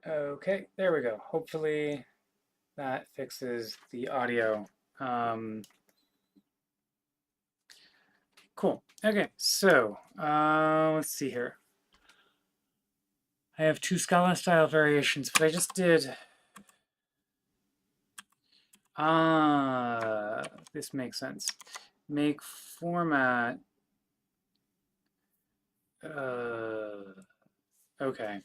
Okay, there we go. Hopefully that fixes the audio. Um, cool. Okay, so let's see here. I have two Scala style variations, but I just did. This makes sense. Make format. Okay.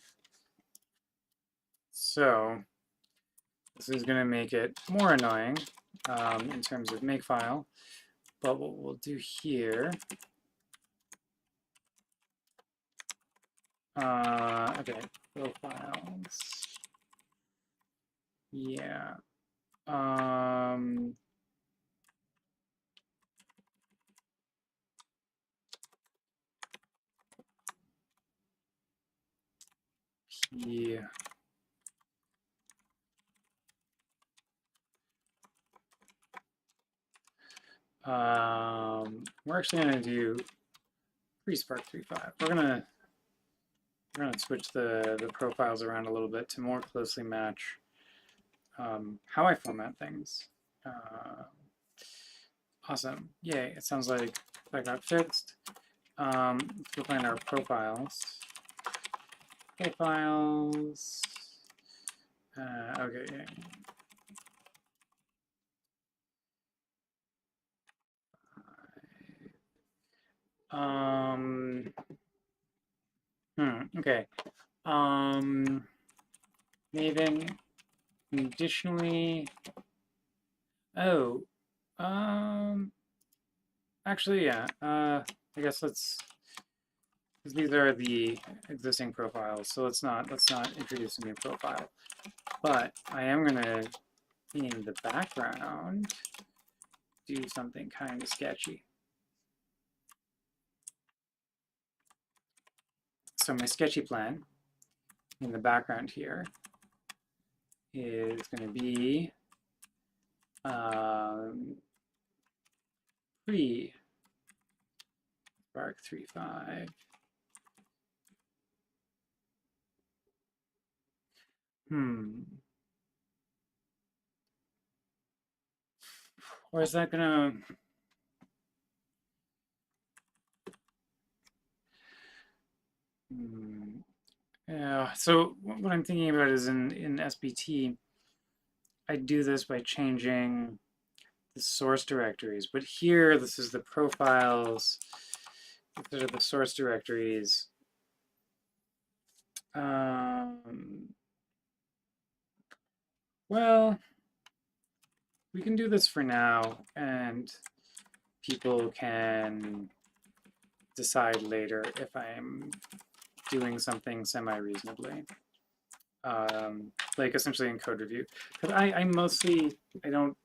So this is going to make it more annoying in terms of makefile. But what we'll do here, okay, profiles. Yeah. Um, P. We're actually going to do pre-Spark 3.5. We're gonna switch the profiles around a little bit to more closely match how I format things. Awesome. Yay. It sounds like that got fixed. Let's go find our profiles. Profiles. Okay. Yeah. Okay. Maven conditionally. Oh. Actually, yeah. I guess let's. Because these are the existing profiles, so let's not introduce a new profile. But I am gonna, in the background, do something kind of sketchy. So my sketchy plan in the background here is going to be pre-Spark 3.5. Or is that gonna? Yeah. So what I'm thinking about is in SBT, I do this by changing the source directories, but here this is the profiles. These are the source directories. Well, we can do this for now, and people can decide later if I'm doing something semi-reasonably, like essentially in code review. Because I mostly, I'm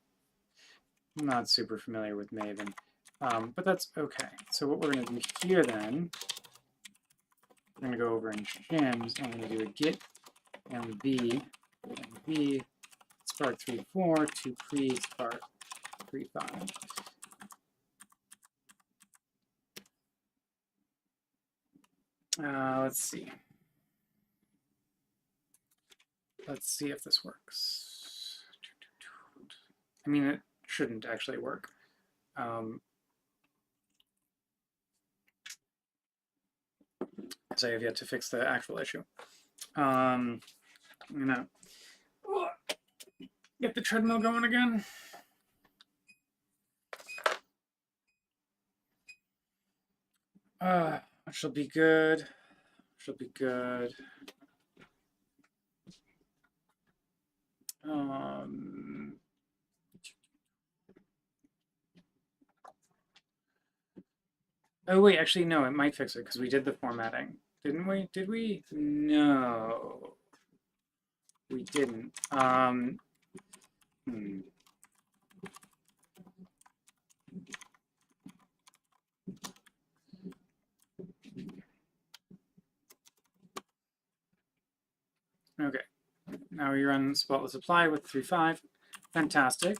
not super familiar with Maven, but that's okay. So what we're going to do here then, we're going to go over in shims, and we're going to do a git mv spark 3.4 to pre-spark 3.5. Let's see. Let's see if this works. I mean, it shouldn't actually work. Because I have yet to fix the actual issue. I'm gonna get the treadmill going again. She'll be good. She'll be good. Oh wait, actually no, it might fix it because we did the formatting, didn't we? Did we? No, we didn't. Okay, now we run spotless apply with 3.5. Fantastic.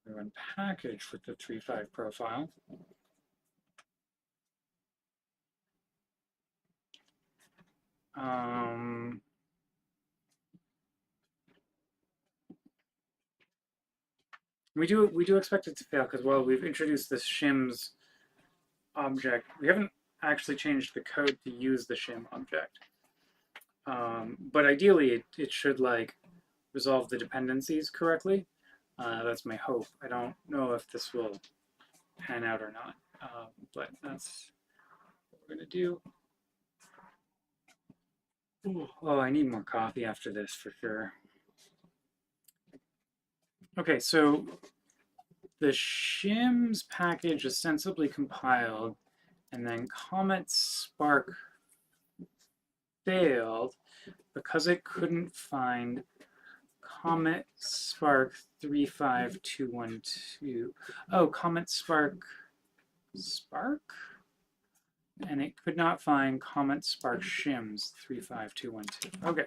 We run package with the 3.5 profile. We do expect it to fail because, well, we've introduced this shims object. We haven't actually changed the code to use the shim object. But ideally, it should like resolve the dependencies correctly. That's my hope. I don't know if this will pan out or not, but that's what we're gonna do. Ooh, oh, I need more coffee after this for sure. Okay, so the shims package is sensibly compiled, and then Comet Spark failed because it couldn't find Comet Spark 35212. Oh, Comet Spark and it could not find Comet Spark shims 35212. Okay.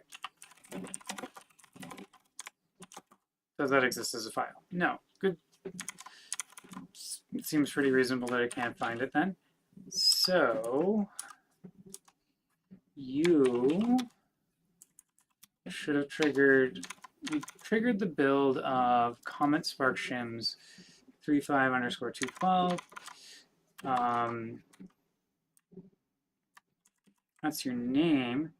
Does that exist as a file? No. Good. It seems pretty reasonable that it can't find it then. So you should have triggered, we triggered the build of Comet Spark shims 35_212. That's your name.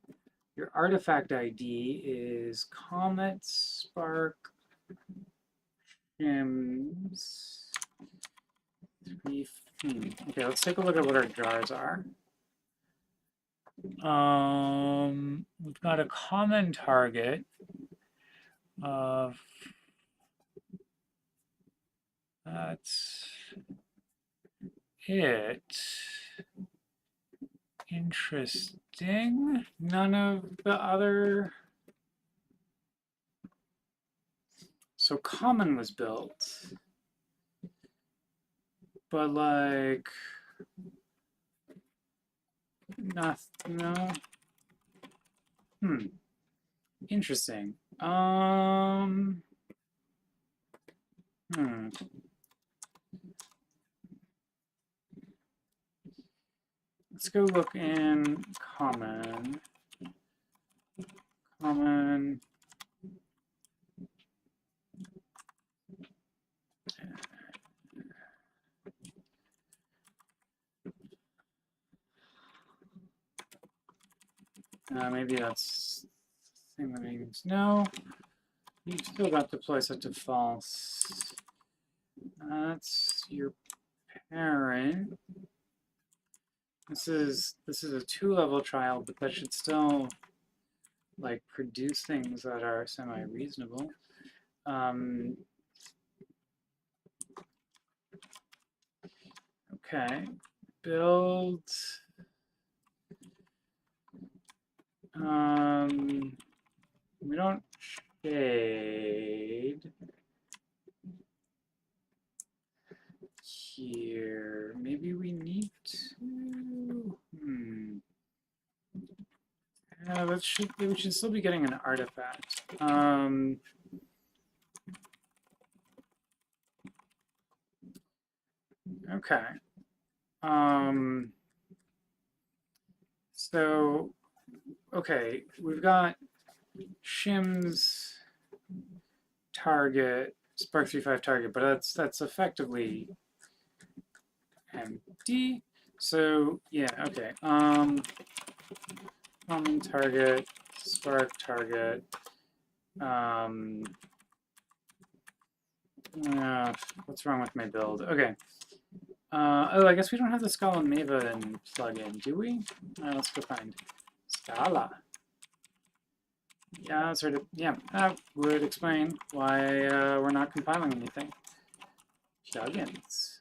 Your artifact ID is Comet Spark shims 3. Okay, let's take a look at what our jars are. We've got a common target of that's it. Interesting. None of the other. So common was built, but like nothing. No. Interesting. Let's go look in common. Common. Maybe that's the thing that means no. You still got deploy set to false. That's your parent. This is a 2-level trial, but that should still like produce things that are semi-reasonable. Okay, build. We don't shade here. Maybe we need to. We should still be getting an artifact. Okay. So, okay, we've got shim's target, Spark 3.5 target, but that's effectively empty. So yeah, okay. Common target, Spark target. What's wrong with my build? Okay. Oh, I guess we don't have the Scala Maven plugin, do we? Let's go find Scala. Yeah, sort of. Yeah, that would explain why we're not compiling anything. Plugins.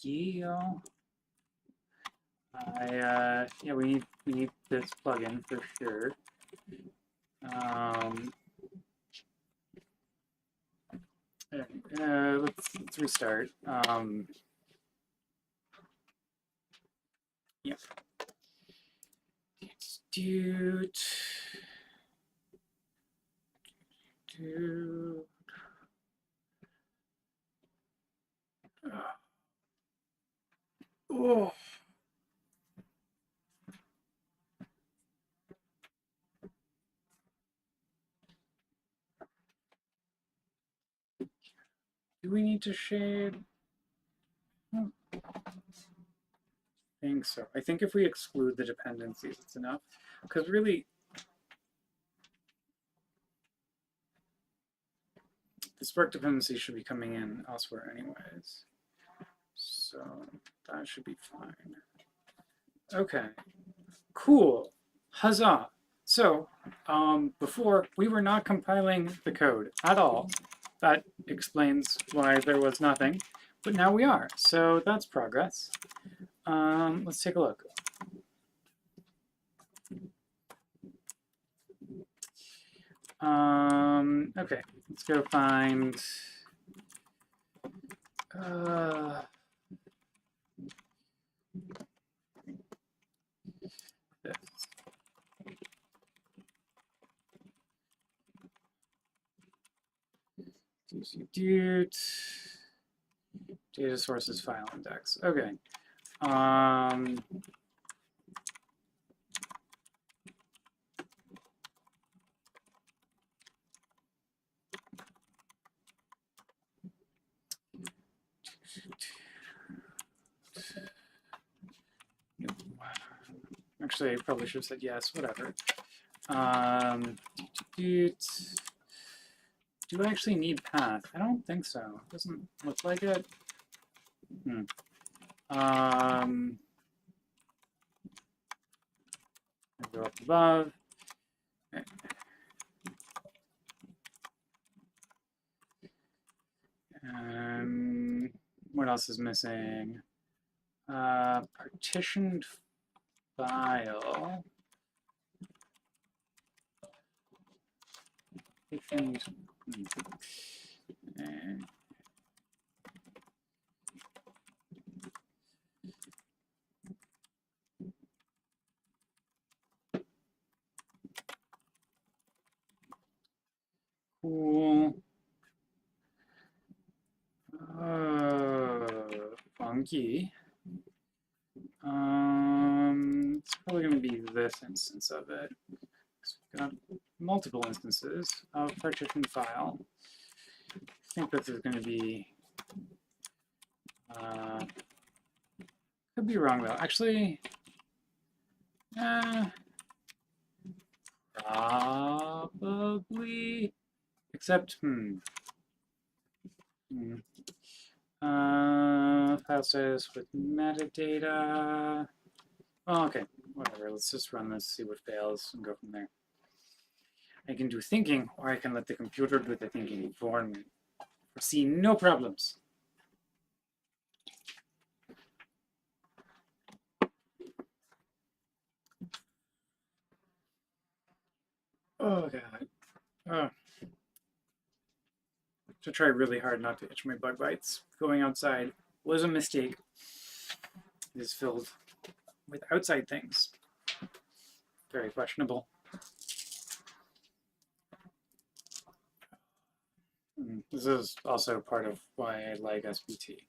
Yeah. Yeah, we need this plugin for sure. Let's restart. Yeah. Dude. Oh. Do we need to shade? I don't think so. I think if we exclude the dependencies, it's enough. Because really, the spark dependency should be coming in elsewhere anyways. So that should be fine. Okay, cool. Huzzah. So before, we were not compiling the code at all. That explains why there was nothing. But now we are. So that's progress. Let's take a look. Okay, let's go find this. Data sources file index. Okay. Actually, I probably should have said yes, whatever. Do I actually need path? I don't think so. Doesn't look like it. I go up above. What else is missing? Partitioned file. Cool. Funky. It's probably going to be this instance of it. We've got multiple instances of partition file. I think this is going to be, could be wrong though. Actually, probably, except, file status with metadata. Oh, okay, whatever. Let's just run this, see what fails, and go from there. I can do thinking, or I can let the computer do the thinking for me. Foresee no problems. Oh, God. Oh. To try really hard not to itch my bug bites. Going outside was a mistake. It is filled with outside things. Very questionable. This is also part of why I like SBT.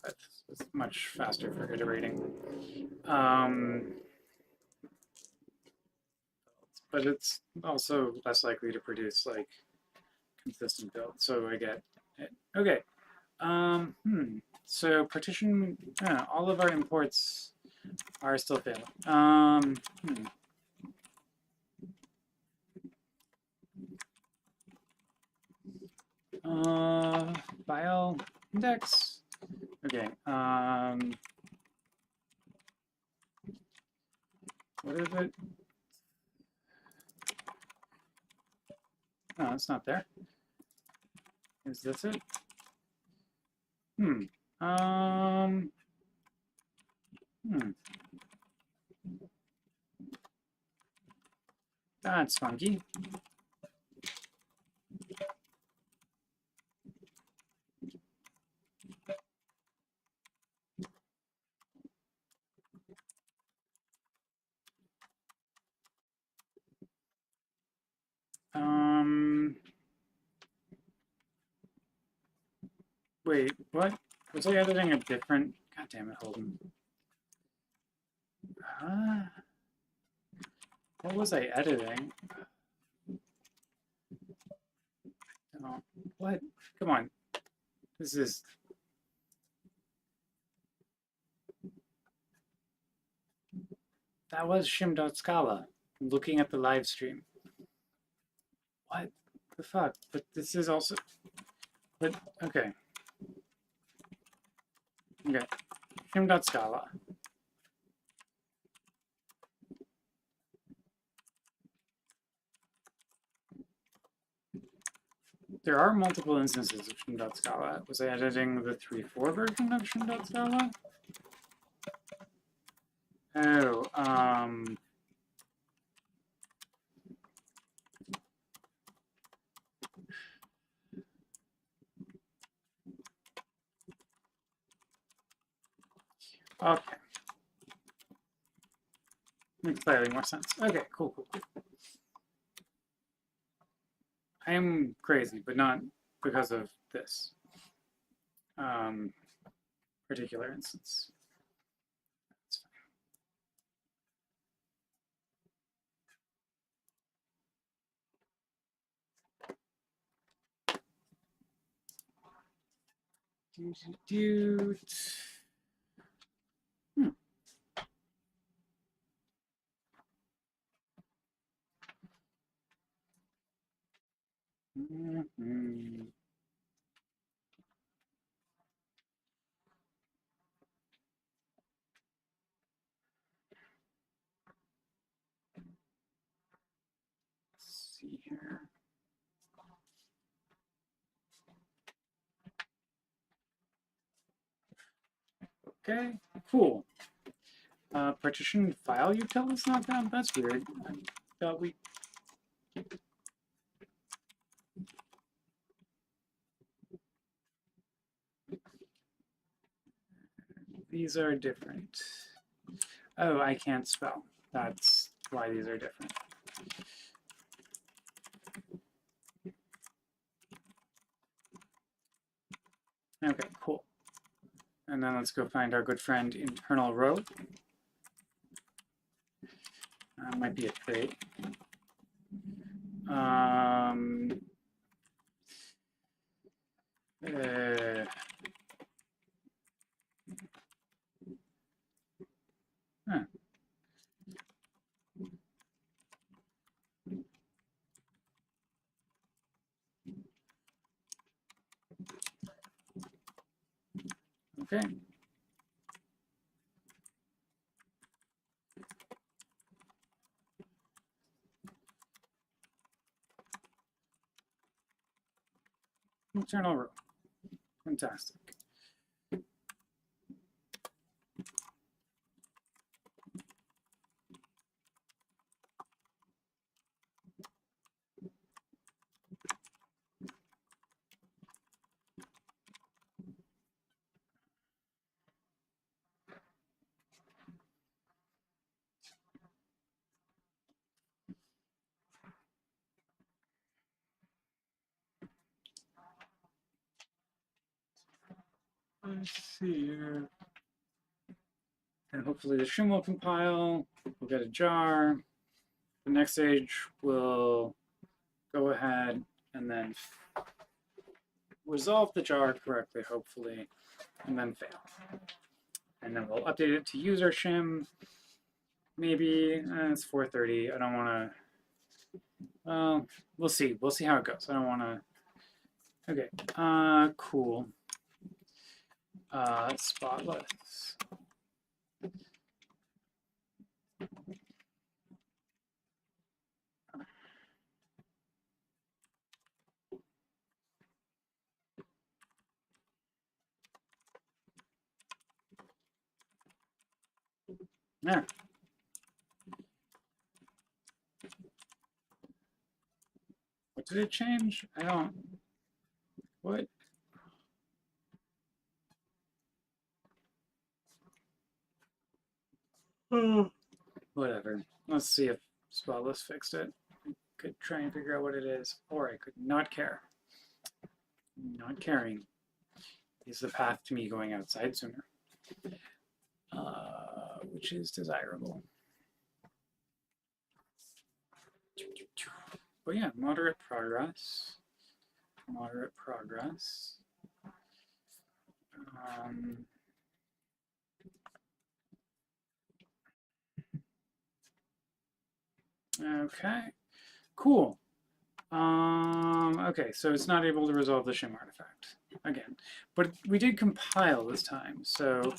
But it's much faster for iterating. But it's also less likely to produce like consistent build. So I get it. Okay. So partition, all of our imports are still failing. File index. Okay. What is it? No, it's not there. Is this it? That's funky. Wait, what? Was I editing a different? God damn it, Holden. What was I editing? Oh, what? Come on. This is that was shim.scala. Looking at the live stream. What the fuck? But this is also. But okay. Okay. Shim.scala. There are multiple instances of shim.scala. Was I editing the 3.4 version of shim.scala? Oh, okay. Makes slightly more sense. Okay, cool. I am crazy, but not because of this particular instance. Let's see here. Okay, cool. Partition file util is not found. That's weird. I thought we. These are different. Oh, I can't spell. That's why these are different. Okay, cool. And then let's go find our good friend internal row. Might be a trait. Huh. Okay. Internal row. Fantastic. Let's see here. And hopefully the shim will compile. We'll get a jar. The next stage will go ahead and then resolve the jar correctly, hopefully, and then fail. And then we'll update it to user shim. Maybe it's 4:30. I don't want to. Well, we'll see. We'll see how it goes. I don't want to. Okay. Cool. Spotless. Yeah. What did it change? I don't. What? Whatever. Let's see if Spotless fixed it. I could try and figure out what it is, or I could not care. Not caring is the path to me going outside sooner, which is desirable. But yeah, moderate progress. Moderate progress. Okay, cool. Okay, so it's not able to resolve the shim artifact again, but we did compile this time. So,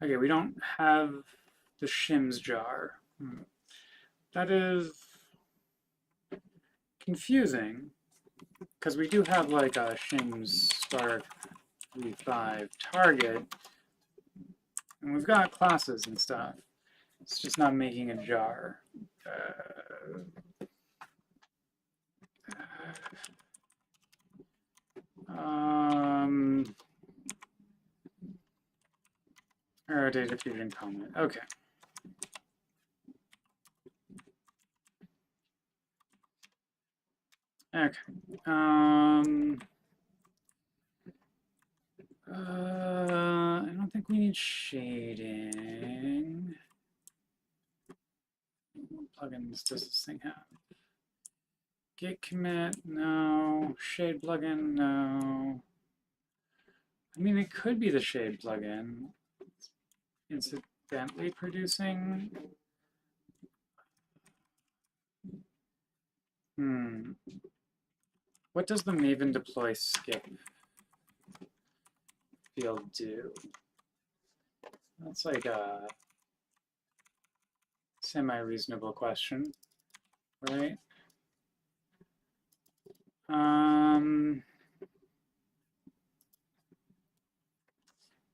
okay, we don't have the shim's jar. That is confusing because we do have like a shim's spark v5 target, and we've got classes and stuff. It's just not making a jar. Or DataFusion Comet. Okay. Okay. I don't think we need shading. What plugins does this thing have? Git commit, no. Shade plugin, no. I mean, it could be the shade plugin. Incidentally producing. What does the Maven deploy skip field do? That's like a semi-reasonable question, right?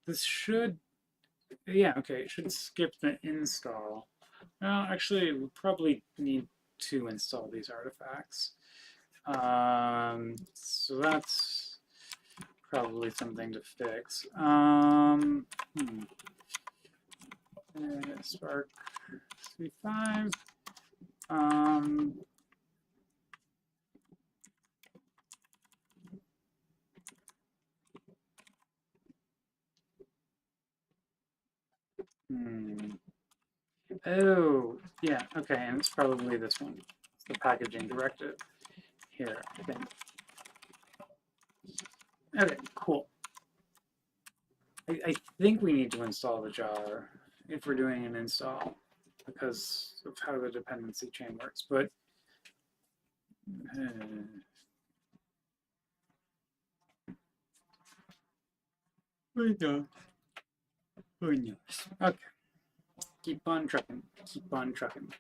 This should, yeah, okay, it should skip the install. Well, actually, we probably need to install these artifacts. So that's probably something to fix. Spark v5. Oh, yeah, okay, and it's probably this one. It's the packaging directive here, I think. Okay, cool. I think we need to install the jar if we're doing an install because of how the dependency chain works, but okay. Keep on trucking. Keep on trucking.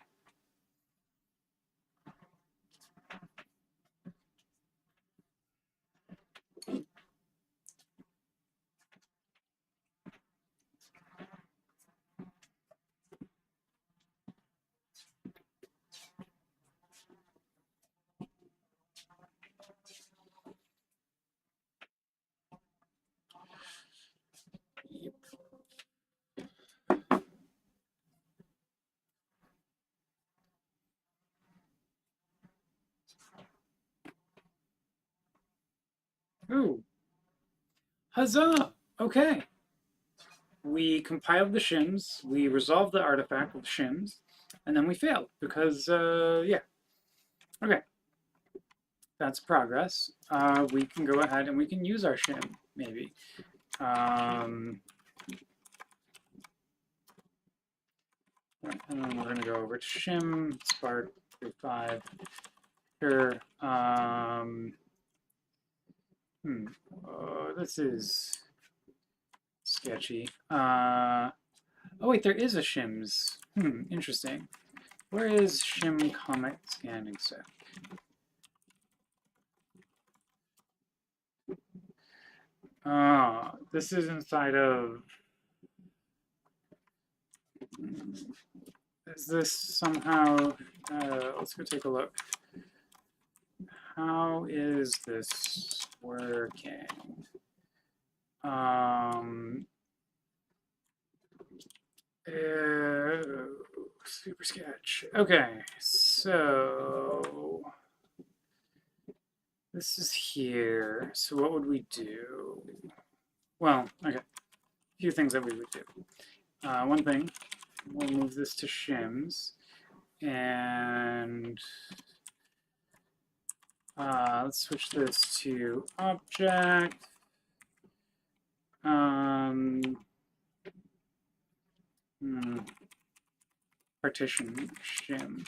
Yep. Ooh. Huzzah! Okay. We compiled the shims, we resolved the artifact with shims, and then we failed because, yeah. Okay. That's progress. We can go ahead and we can use our shim, maybe. And then we're going to go over to shim, spark, v5. Sure. This is sketchy. Oh wait, there is a shims. Interesting. Where is shim comet scanning set? This is inside of. Is this somehow? Let's go take a look. How is this working? Super sketch. Okay, so this is here. So what would we do? Well, okay, a few things that we would do. One thing, we'll move this to shims, and Let's switch this to object. Partition shim.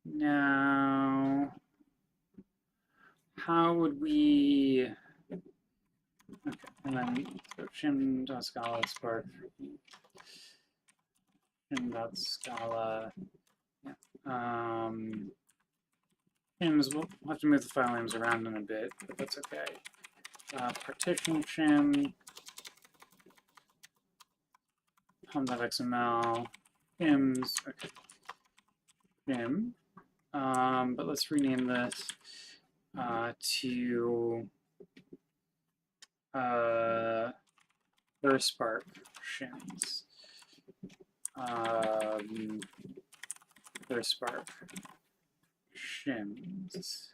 Now, how would we? Okay, and then so shim.scala spark shim.scala. Yeah. Shims, we'll have to move the file names around in a bit, but that's okay. Partition shim, hum.xml, shims, okay. Shim. But let's rename this to Spark shims. Spark shims.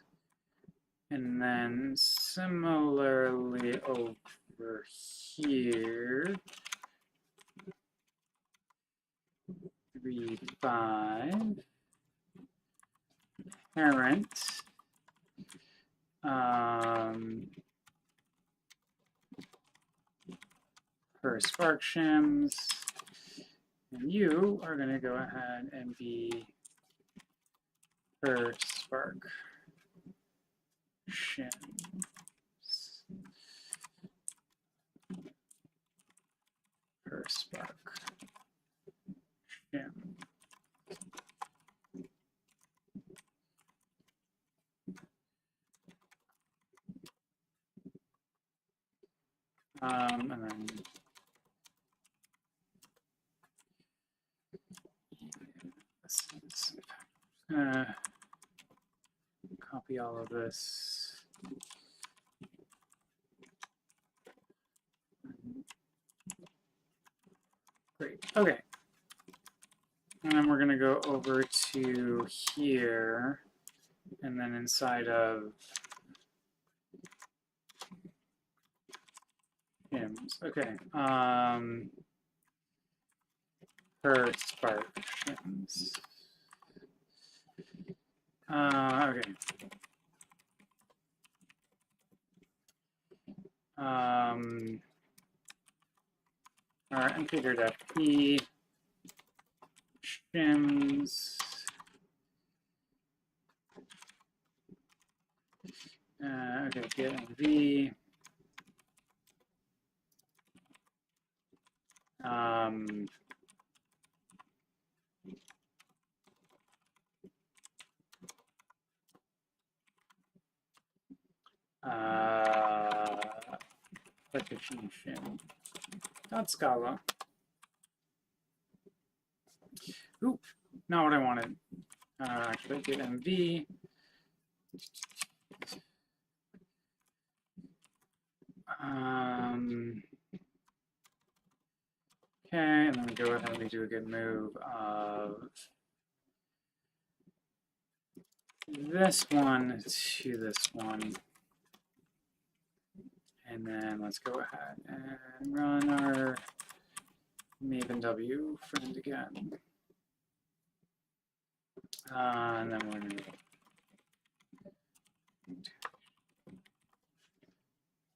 And then similarly over here, 3.5 parent per Spark shims, and you are going to go ahead and be per Spark shims. Per Spark shim. And then let's copy all of this. Great. Okay. And then we're going to go over to here, and then inside of shims. Okay. Per Spark shims. Okay. Our configure.p shims. Okay, get mv. Partition shim. .scala. Oop, not what I wanted. Actually, get mv. Okay, and then we go ahead and we do a good move of this one to this one. And then let's go ahead and run our Maven W friend again. And then we're going to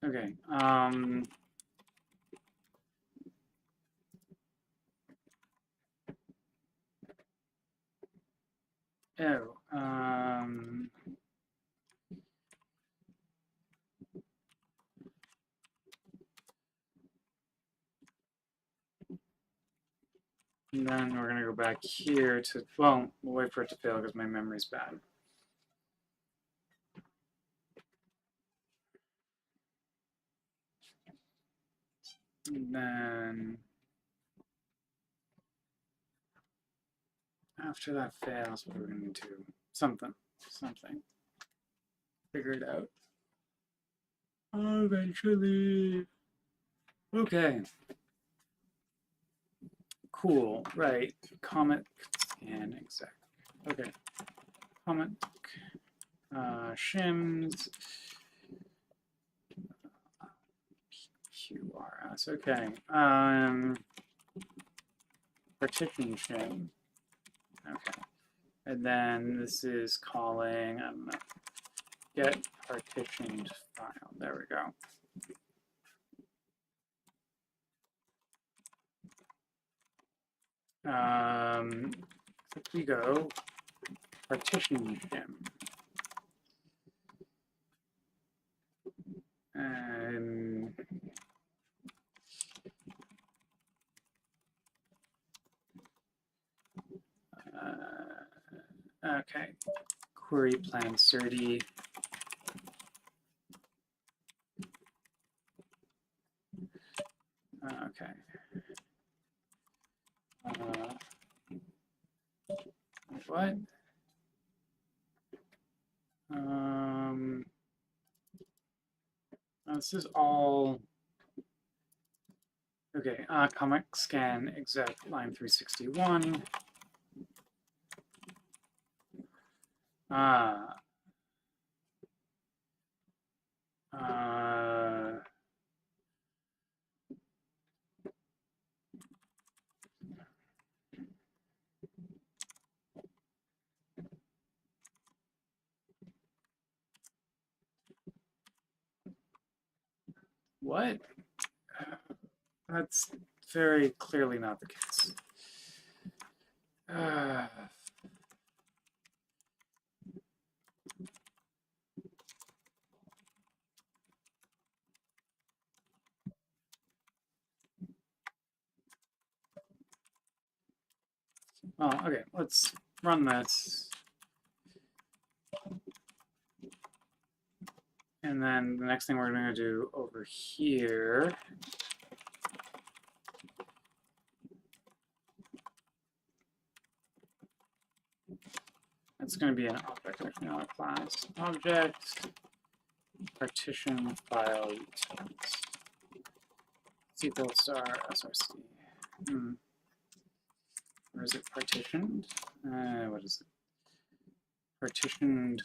okay. And then we're going to go back here to, well, we'll wait for it to fail because my memory's bad. And then after that fails, what are we going to do? Something. Figure it out. Eventually. Okay. Cool. Right. Comet scan exec. Okay. Comet shims. QRS. Okay. Partition shim. Okay. And then this is calling, I don't know, get partitioned file. There we go. If we go partition shim, and okay, query plan certi. Okay. What? This is all okay. Comic scan exec line 361. What? That's very clearly not the case. Well, okay, let's run this. And then the next thing we're going to do over here it's going to be an object, actually not a class. Object partition file utils. SQL star src. Or is it partitioned? What is it? Partitioned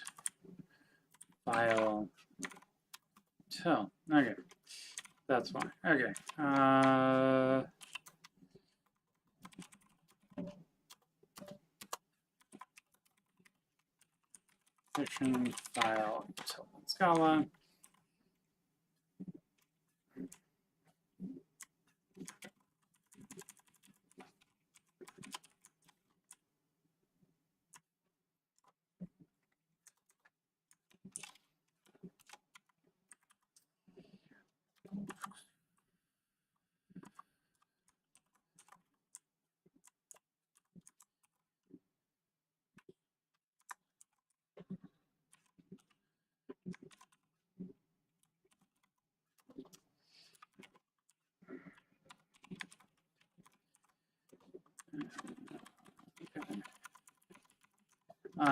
file till. Okay, that's fine. Okay. Partition file util Scala.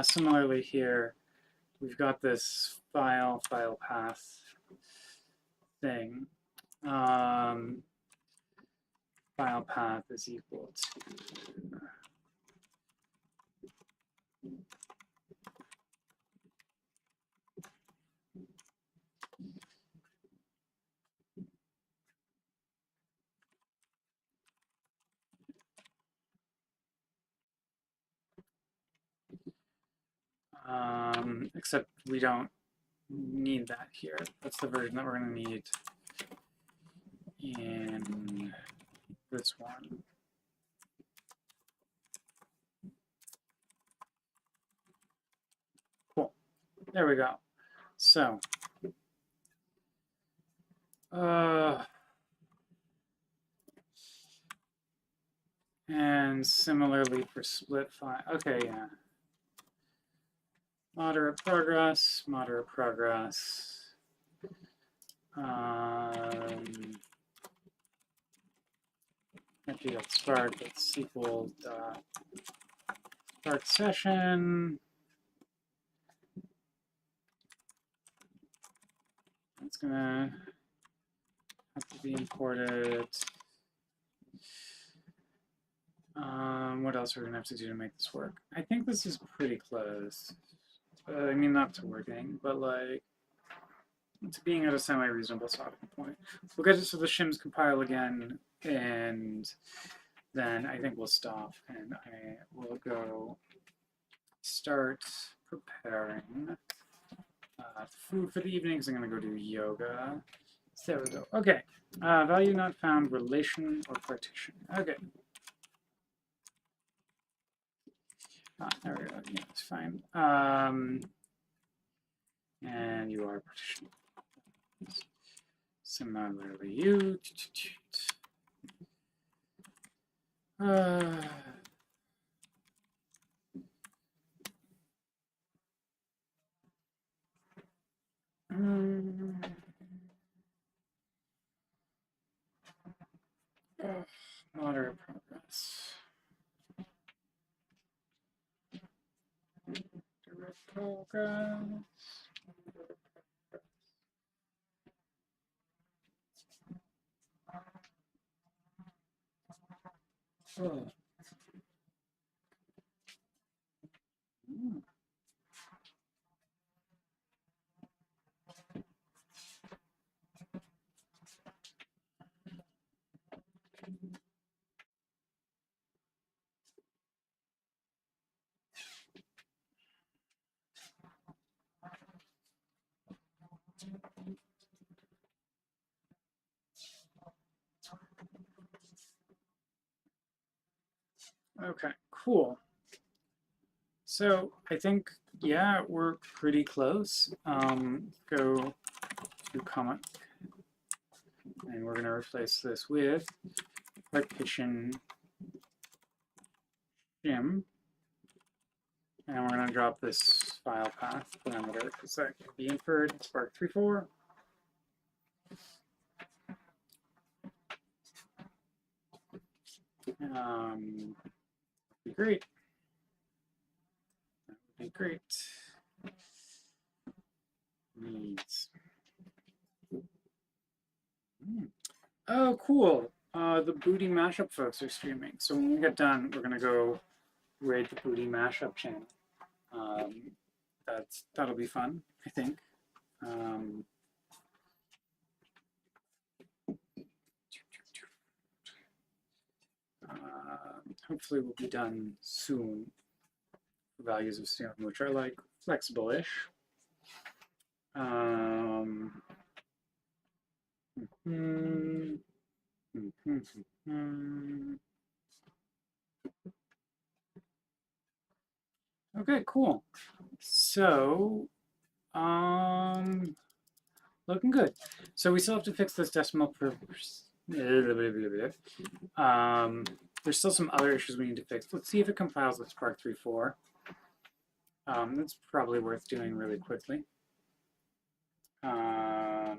Similarly here, we've got this file path thing. File path is equal to except we don't need that here. That's the version that we're going to need in this one. Cool. There we go. So, and similarly for split file. Okay, yeah. Moderate progress, moderate progress. Actually, that's Spark, that's SQL dot Spark session. It's gonna have to be imported. What else are we gonna have to do to make this work? I think this is pretty close. I mean, not to working, but like to being at a semi-reasonable stopping point. We'll get to the shims compile again, and then I think we'll stop, and I will go start preparing Food for the evenings. I'm going to go do yoga. So there we go. Okay. Value not found, relation or partition. Okay. There we go. Yeah, it's fine. And you are partition. Similarly, you. Moderate progress. Direct progress. Oh. Okay, cool. So I think, yeah, we're pretty close. Go to Comet, and we're going to replace this with partition shim, and we're going to drop this file path parameter because that can be inferred in Spark 3.4. Be great. That would be great. Needs. Oh, cool. The Booty Mashup folks are streaming. So when we get done, we're gonna go raid the Booty Mashup channel. That'll be fun, I think. Hopefully we'll be done soon. Values of serum, which are like flexible-ish. Okay, cool. So, looking good. So we still have to fix this decimal per. There's still some other issues we need to fix. Let's see if it compiles with Spark 3.4. That's probably worth doing really quickly. Oh,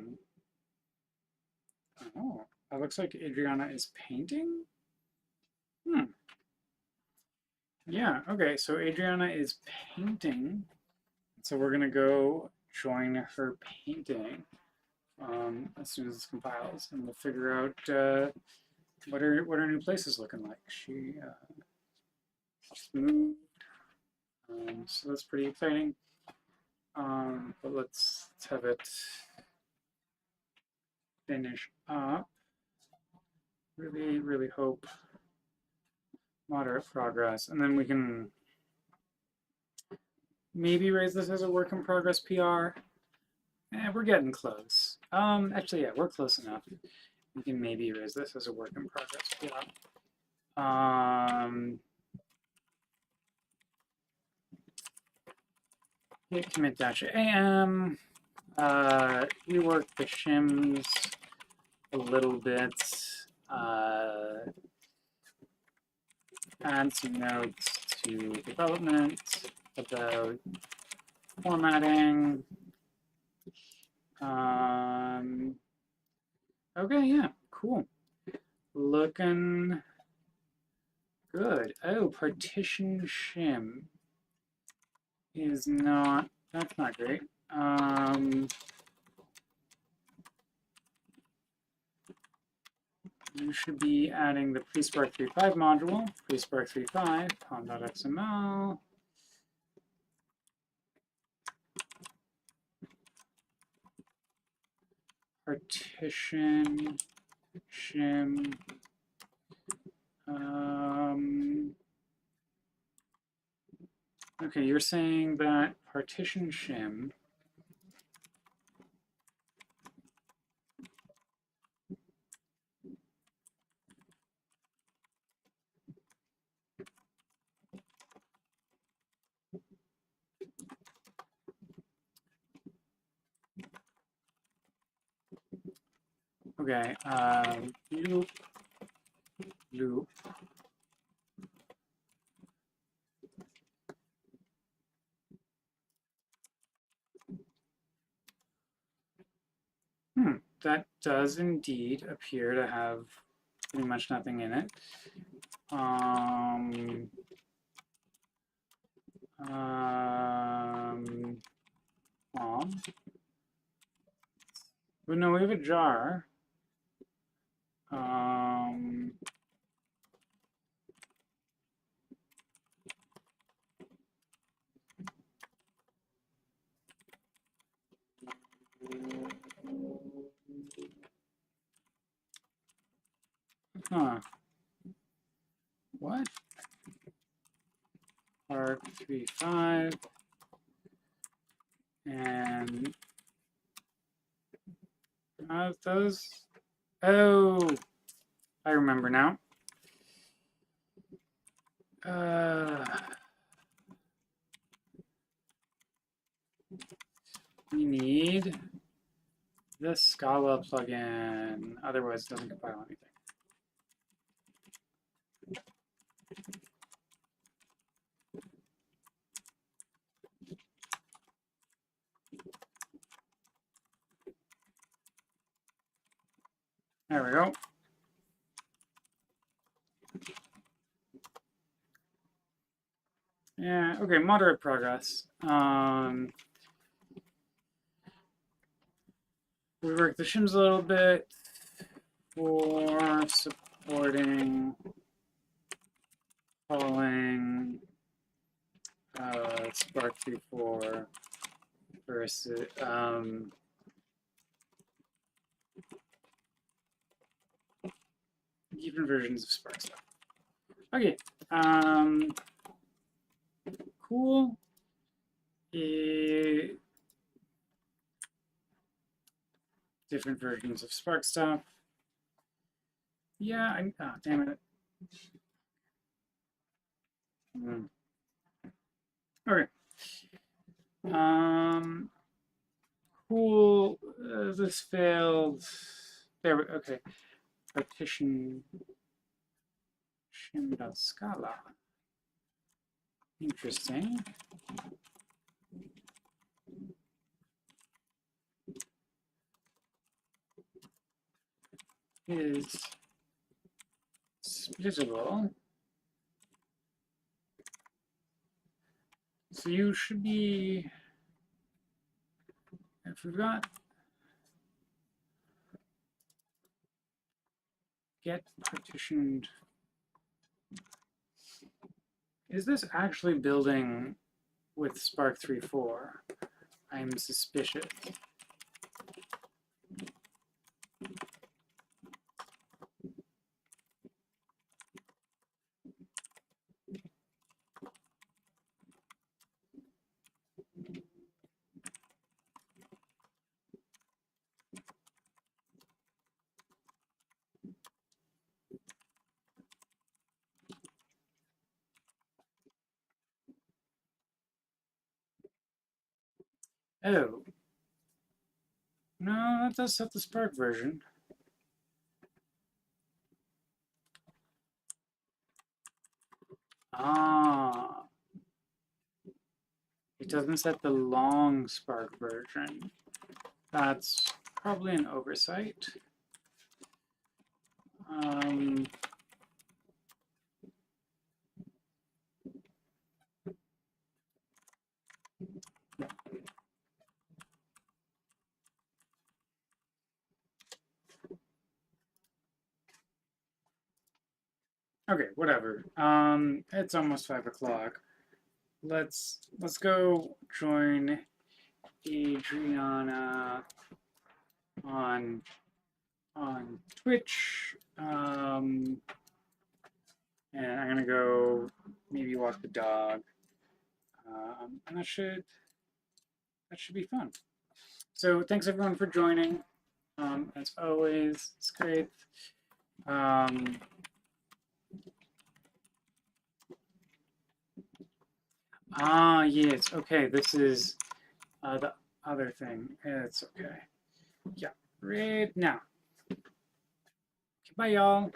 it looks like Adriana is painting. Yeah, okay, so Adriana is painting. So we're gonna go join her painting as soon as this compiles, and we'll figure out what her new place is looking like. She moved, so that's pretty exciting. But let's have it finish up. Really, really hope moderate progress, and then we can maybe raise this as a work in progress PR. We're getting close. Actually, yeah, we're close enough. We can maybe raise this as a work in progress PR. Git commit -am. Rework the shims a little bit. Add some notes to development about formatting. Okay, yeah, cool. Looking good. Oh, partition shim is not, that's not great. You should be adding the pre-Spark 3.5 module, pre-Spark 3.5, pom.xml. Partition shim. Okay, you're saying that partition shim Okay, loop, loop. That does indeed appear to have pretty much nothing in it. But no, we have a jar. Huh. What? Arc 3.5 and those. Oh, I remember now. We need the Scala plugin, otherwise it doesn't compile anything. There we go. Yeah, okay, moderate progress. We worked the shims a little bit for supporting calling Spark 3.4 versus different versions of Spark stuff. Okay, cool. Different versions of Spark stuff. Yeah, damn it. Okay. Cool. This failed. There. Okay. Partition shim.scala. Interesting. Is splittable. So you should be, if we've got get partitioned, is this actually building with Spark 3.4? I'm suspicious. Oh. No, that does set the Spark version. Ah. It doesn't set the long Spark version. That's probably an oversight. Okay, whatever. It's almost 5 o'clock. Let's go join Adriana on Twitch. And I'm gonna go maybe walk the dog. And that should be fun. So thanks everyone for joining. As always, it's great. Yes. Okay, this is the other thing. It's okay. Yeah, right now. Bye, y'all.